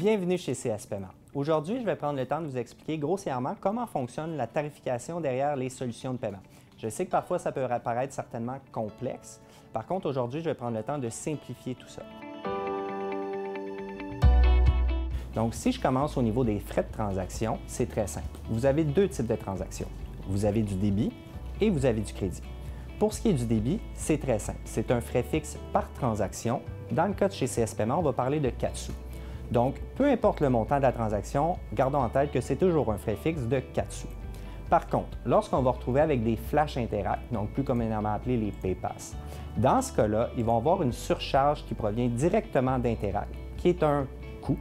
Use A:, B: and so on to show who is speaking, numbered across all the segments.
A: Bienvenue chez CS Paiement. Aujourd'hui, je vais prendre le temps de vous expliquer grossièrement comment fonctionne la tarification derrière les solutions de paiement. Je sais que parfois ça peut apparaître certainement complexe. Par contre, aujourd'hui, je vais prendre le temps de simplifier tout ça. Donc, si je commence au niveau des frais de transaction, c'est très simple. Vous avez deux types de transactions. Vous avez du débit et vous avez du crédit. Pour ce qui est du débit, c'est très simple. C'est un frais fixe par transaction. Dans le cas de chez CS Paiement, on va parler de 4 sous. Donc, peu importe le montant de la transaction, gardons en tête que c'est toujours un frais fixe de 4 sous. Par contre, lorsqu'on va retrouver avec des Flash Interact, donc plus communément appelés les PayPass, dans ce cas-là, ils vont avoir une surcharge qui provient directement d'Interact, qui est un coût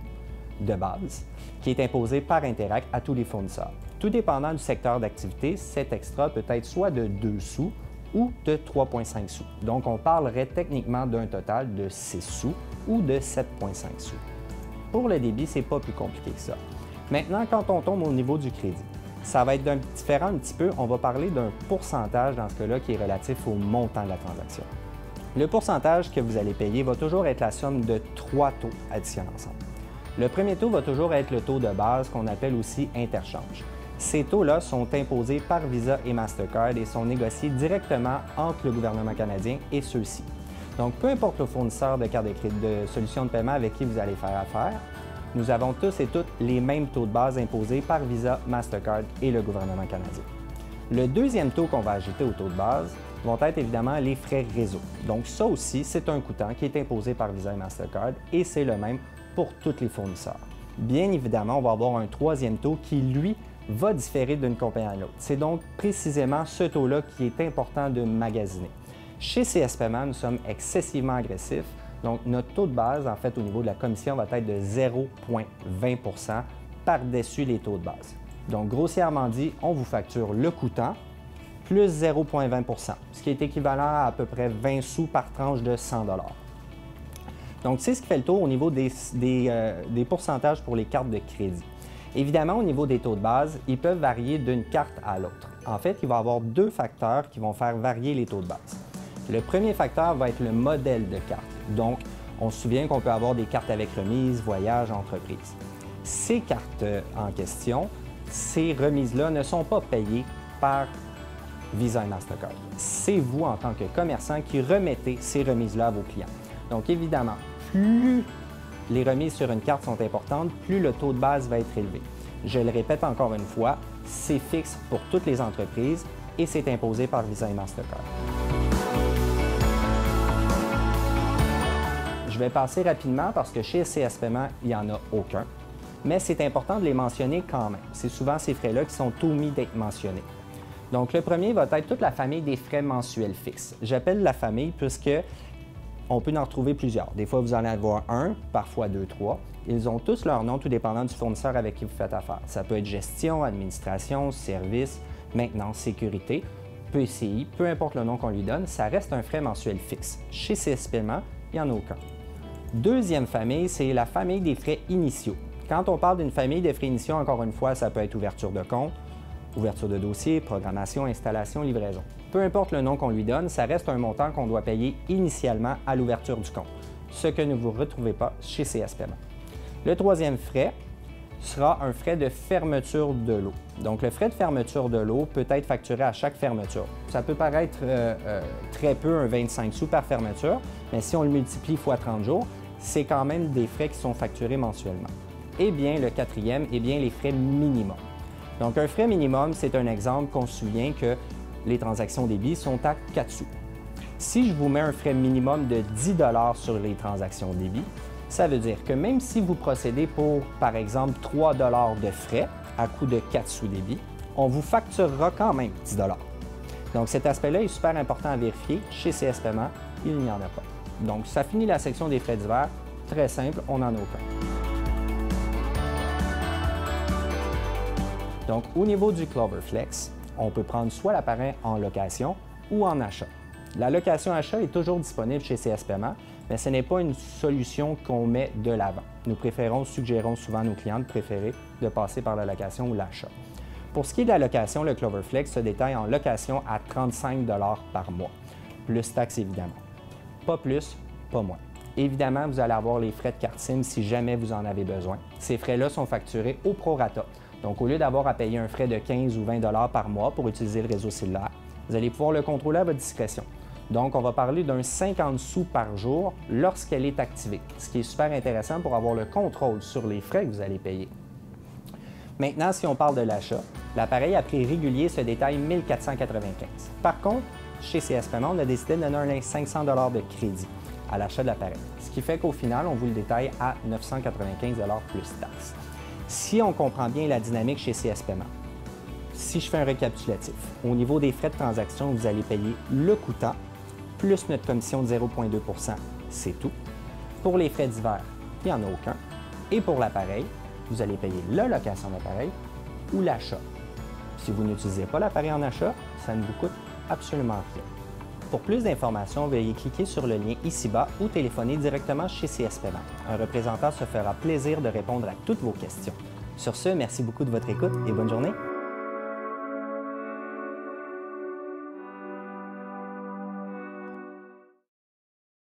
A: de base, qui est imposé par Interact à tous les fournisseurs. Tout dépendant du secteur d'activité, cet extra peut être soit de 2 sous ou de 3,5 sous. Donc, on parlerait techniquement d'un total de 6 sous ou de 7,5 sous. Pour le débit, ce n'est pas plus compliqué que ça. Maintenant, quand on tombe au niveau du crédit, ça va être différent un petit peu. On va parler d'un pourcentage dans ce cas-là qui est relatif au montant de la transaction. Le pourcentage que vous allez payer va toujours être la somme de 3 taux additionnés ensemble. Le premier taux va toujours être le taux de base qu'on appelle aussi interchange. Ces taux-là sont imposés par Visa et Mastercard et sont négociés directement entre le gouvernement canadien et ceux-ci. Donc, peu importe le fournisseur de carte de crédit, de solutions de paiement avec qui vous allez faire affaire, nous avons tous et toutes les mêmes taux de base imposés par Visa, Mastercard et le gouvernement canadien. Le deuxième taux qu'on va ajouter au taux de base vont être évidemment les frais réseau. Donc, ça aussi, c'est un coûtant qui est imposé par Visa et Mastercard et c'est le même pour tous les fournisseurs. Bien évidemment, on va avoir un troisième taux qui, lui, va différer d'une compagnie à l'autre. C'est donc précisément ce taux-là qui est important de magasiner. Chez CS Paiement, nous sommes excessivement agressifs. Donc, notre taux de base, en fait, au niveau de la commission, va être de 0,20 % par-dessus les taux de base. Donc, grossièrement dit, on vous facture le coûtant plus 0,20 %, ce qui est équivalent à peu près 20 sous par tranche de 100 $. Donc, c'est ce qui fait le tour au niveau des pourcentages pour les cartes de crédit. Évidemment, au niveau des taux de base, ils peuvent varier d'une carte à l'autre. En fait, il va y avoir deux facteurs qui vont faire varier les taux de base. Le premier facteur va être le modèle de carte. Donc, on se souvient qu'on peut avoir des cartes avec remise, voyage, entreprise. Ces cartes en question, ces remises-là ne sont pas payées par Visa et Mastercard. C'est vous, en tant que commerçant, qui remettez ces remises-là à vos clients. Donc, évidemment, plus les remises sur une carte sont importantes, plus le taux de base va être élevé. Je le répète encore une fois, c'est fixe pour toutes les entreprises et c'est imposé par Visa et Mastercard. Je vais passer rapidement parce que chez CS Paiement, il n'y en a aucun, mais c'est important de les mentionner quand même. C'est souvent ces frais-là qui sont omis d'être mentionnés. Donc, le premier va être toute la famille des frais mensuels fixes. J'appelle la famille puisque on peut en retrouver plusieurs. Des fois, vous en allez avoir un, parfois deux, trois. Ils ont tous leur nom, tout dépendant du fournisseur avec qui vous faites affaire. Ça peut être gestion, administration, service, maintenance, sécurité, PCI, peu importe le nom qu'on lui donne, ça reste un frais mensuel fixe. Chez CS Paiement, il n'y en a aucun. Deuxième famille, c'est la famille des frais initiaux. Quand on parle d'une famille de frais initiaux, encore une fois, ça peut être ouverture de compte, ouverture de dossier, programmation, installation, livraison. Peu importe le nom qu'on lui donne, ça reste un montant qu'on doit payer initialement à l'ouverture du compte, ce que ne vous retrouvez pas chez CS Paiement. Le troisième frais sera un frais de fermeture de lot. Donc, le frais de fermeture de lot peut être facturé à chaque fermeture. Ça peut paraître très peu, un 25 sous par fermeture, mais si on le multiplie x 30 jours, c'est quand même des frais qui sont facturés mensuellement. Et bien, le quatrième, les frais minimums. Donc, un frais minimum, c'est un exemple qu'on se souvient que les transactions débit sont à 4 sous. Si je vous mets un frais minimum de 10 $ sur les transactions débit, ça veut dire que même si vous procédez pour, par exemple, 3 $ de frais à coût de 4 sous débit, on vous facturera quand même 10 $. Donc, cet aspect-là est super important à vérifier. Chez CS Paiement, il n'y en a pas. Donc, ça finit la section des frais divers. Très simple, on n'en a aucun. Donc, au niveau du Clover Flex, on peut prendre soit l'appareil en location ou en achat. La location-achat est toujours disponible chez CS Paiement, mais ce n'est pas une solution qu'on met de l'avant. Nous suggérons souvent à nos clients de préférer de passer par la location ou l'achat. Pour ce qui est de la location, le Clover Flex se détaille en location à 35 $ par mois, plus taxes évidemment. Pas plus, pas moins. Évidemment, vous allez avoir les frais de carte SIM si jamais vous en avez besoin. Ces frais-là sont facturés au prorata. Donc, au lieu d'avoir à payer un frais de 15 ou 20 $ par mois pour utiliser le réseau cellulaire, vous allez pouvoir le contrôler à votre discrétion. Donc, on va parler d'un 50 sous par jour lorsqu'elle est activée, ce qui est super intéressant pour avoir le contrôle sur les frais que vous allez payer. Maintenant, si on parle de l'achat, l'appareil à prix régulier se détaille 1 495. Par contre, chez CS Paiement, on a décidé de donner un 500 $ de crédit à l'achat de l'appareil, ce qui fait qu'au final, on vous le détaille à 995 $ plus taxes. Si on comprend bien la dynamique chez CS Paiement, si je fais un récapitulatif, au niveau des frais de transaction, vous allez payer le coûtant plus notre commission de 0,2 %, c'est tout. Pour les frais divers, il n'y en a aucun. Et pour l'appareil, vous allez payer la location d'appareil ou l'achat. Si vous n'utilisez pas l'appareil en achat, ça ne vous coûte absolument rien. Pour plus d'informations, veuillez cliquer sur le lien ici-bas ou téléphoner directement chez CS Paiement. Un représentant se fera plaisir de répondre à toutes vos questions. Sur ce, merci beaucoup de votre écoute et bonne journée.